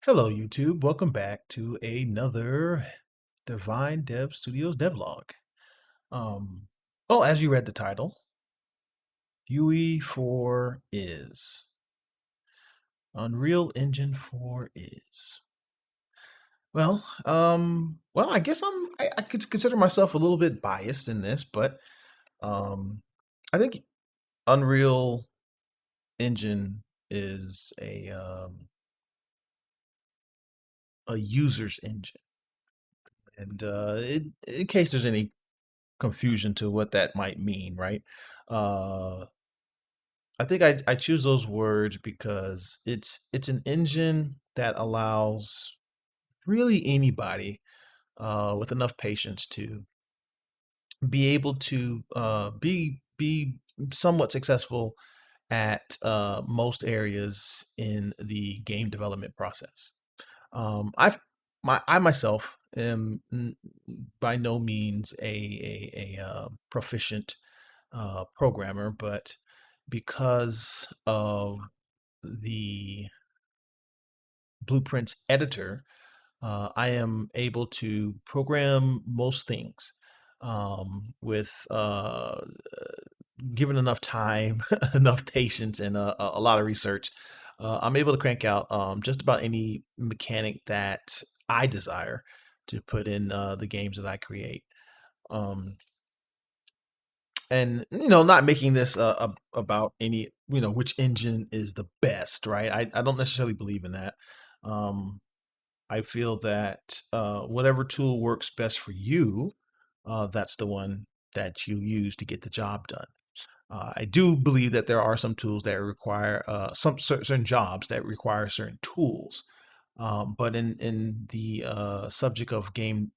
Hello, YouTube. Welcome back to another Divine Dev Studios devlog. Um, well, as you read the title, UE4 is Unreal Engine 4 is. I guess I could consider myself a little bit biased in this, but um, I think Unreal Engine is a user's engine, and in case there's any confusion to what that might mean, right? Uh, I think I choose those words because it's an engine that allows really anybody with enough patience to be able to be somewhat successful at most areas in the game development process. I myself am by no means a proficient programmer, but because of the Blueprints editor, I am able to program most things with given enough time, enough patience, and a lot of research. I'm able to crank out just about any mechanic that I desire to put in the games that I create. Um, and not making this about any which engine is the best, right? I don't necessarily believe in that. um I feel that whatever tool works best for you, that's the one that you use to get the job done. I do believe that there are some tools that require some certain jobs that require certain tools, but in the subject of game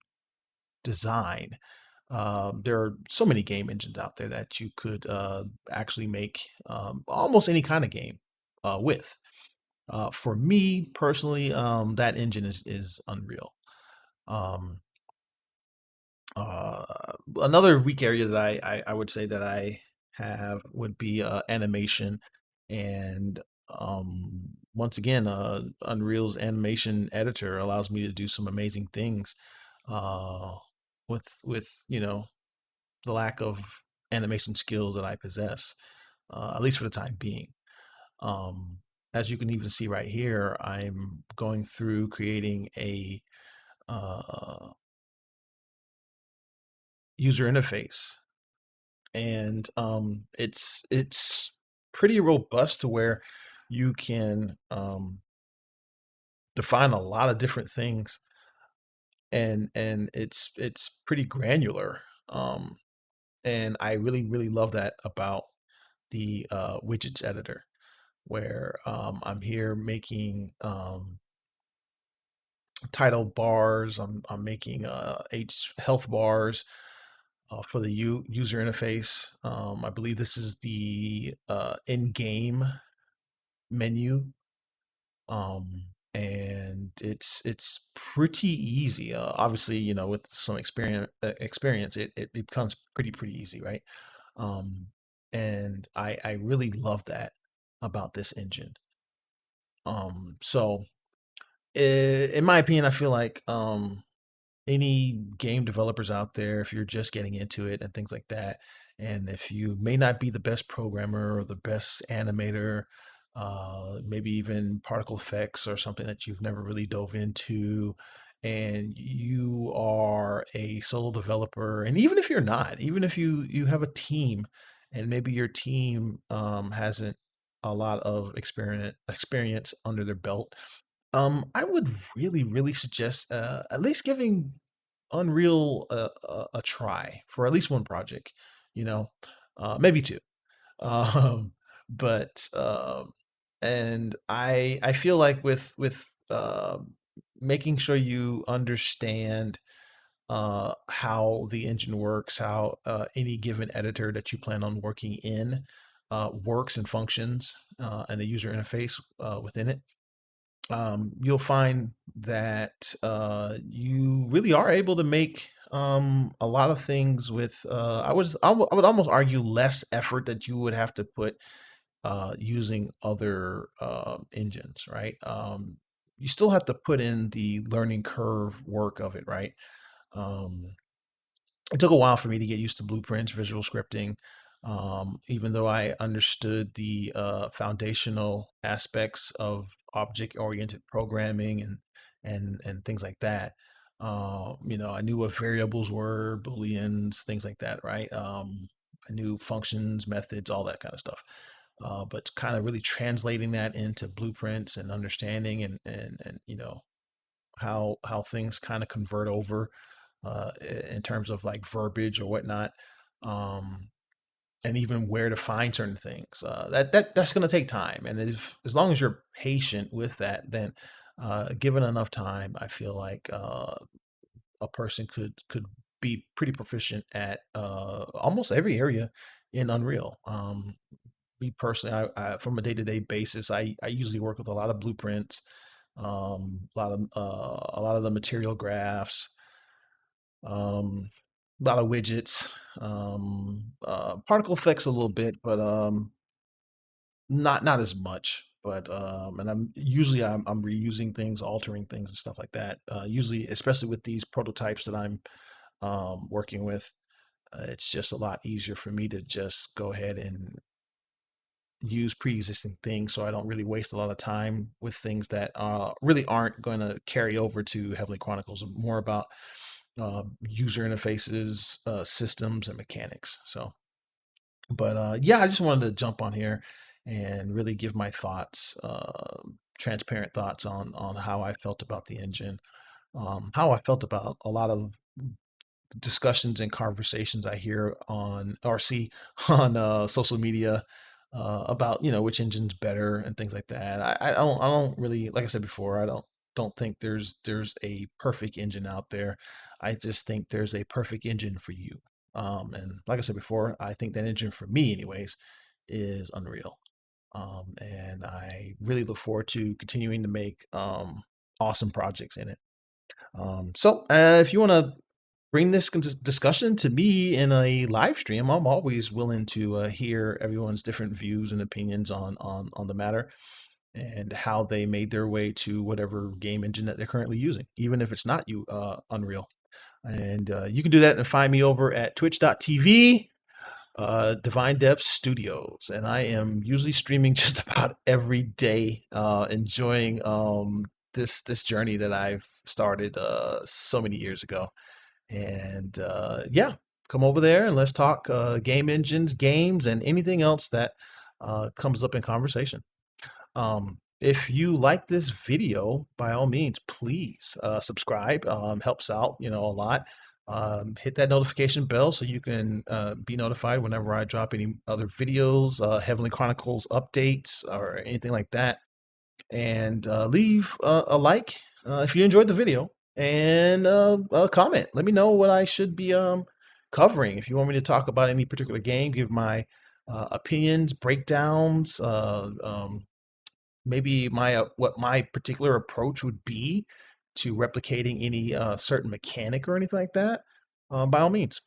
design, there are so many game engines out there that you could actually make almost any kind of game with. For me personally, that engine is Unreal. Um, uh, Another weak area that I would say that I have would be animation, and once again, Unreal's animation editor allows me to do some amazing things uh, with the lack of animation skills that I possess, at least for the time being. Um, as you can even see right here, I'm going through creating a uh, user interface, and it's pretty robust to where you can define a lot of different things, and it's pretty granular. And I really love that about the widgets editor, where I'm here making title bars. I'm making H health bars for the user interface. I believe this is the in-game menu, and it's pretty easy. Obviously, with some experience, it becomes pretty easy, right? Um, and I really love that about this engine. So in my opinion, I feel like any game developers out there, if you're just getting into it and things like that, and if you may not be the best programmer or the best animator, maybe even particle effects or something that you've never really dove into, and you are a solo developer, and even if you're not, even if you have a team, and maybe your team hasn't a lot of experience under their belt, I would really suggest at least giving Unreal a try for at least one project, you know, maybe two. Um, but and I feel like with making sure you understand how the engine works, how any given editor that you plan on working in works and functions, and the user interface within it, you'll find that you really are able to make a lot of things with I would almost argue less effort that you would have to put using other engines, right? you still have to put in the learning curve work of it, right? Um, it took a while for me to get used to blueprints, visual scripting. Even though I understood the foundational aspects of object-oriented programming and things like that. I knew what variables were, booleans, things like that, right? I knew functions, methods, all that kind of stuff. But kind of really translating that into blueprints and understanding and how things kind of convert over in terms of like verbiage or whatnot, um, and even where to find certain things. That's going to take time, and if as long as you're patient with that, then given enough time, I feel like a person could be pretty proficient at almost every area in Unreal. Me personally, from a day to day basis, I usually work with a lot of blueprints, a lot of the material graphs, a lot of widgets, particle effects a little bit, but not as much. But and I'm reusing things, altering things, and stuff like that. Usually, especially with these prototypes that I'm working with, it's just a lot easier for me to just go ahead and use pre-existing things, so I don't really waste a lot of time with things that really aren't going to carry over to Heavenly Chronicles. More about user interfaces, systems, and mechanics. So, but yeah, I just wanted to jump on here and really give my thoughts, transparent thoughts on how I felt about the engine, how I felt about a lot of discussions and conversations I hear on or see on social media about which engine's better and things like that. I don't really, like I said before, I don't think there's a perfect engine out there. I just think there's a perfect engine for you. And like I said before, I think that engine for me, anyways, is Unreal. And I really look forward to continuing to make awesome projects in it. So if you want to bring this discussion to me in a live stream, I'm always willing to hear everyone's different views and opinions on the matter and how they made their way to whatever game engine that they're currently using, even if it's not Unreal. And you can do that and find me over at twitch.tv, Divine Dev Studios. And I am usually streaming just about every day, enjoying this journey that I've started so many years ago. And yeah, come over there and let's talk game engines, games, and anything else that comes up in conversation. If you like this video, by all means, please subscribe. Helps out, a lot. Hit that notification bell so you can be notified whenever I drop any other videos, Heavenly Chronicles updates, or anything like that. And leave a like if you enjoyed the video, and a comment. Let me know what I should be covering. If you want me to talk about any particular game, give my opinions, breakdowns, maybe what my particular approach would be to replicating any certain mechanic or anything like that. By all means,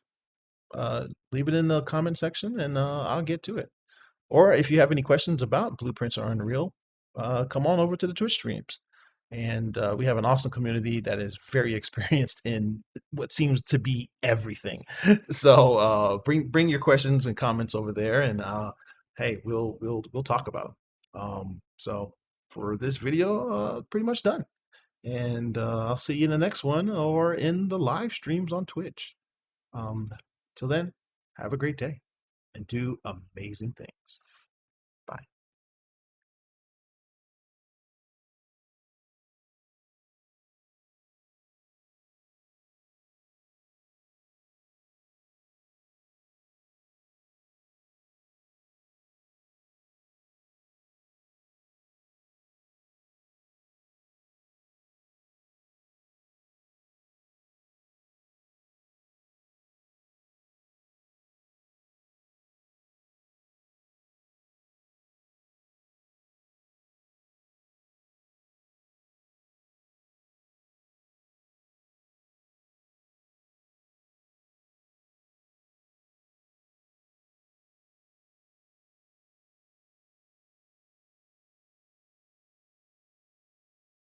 leave it in the comment section, and I'll get to it. Or if you have any questions about Blueprints or Unreal, come on over to the Twitch streams. And we have an awesome community that is very experienced in what seems to be everything. So bring your questions and comments over there, and hey, we'll talk about them. So for this video, pretty much done. And I'll see you in the next one or in the live streams on Twitch. Till then, have a great day and do amazing things.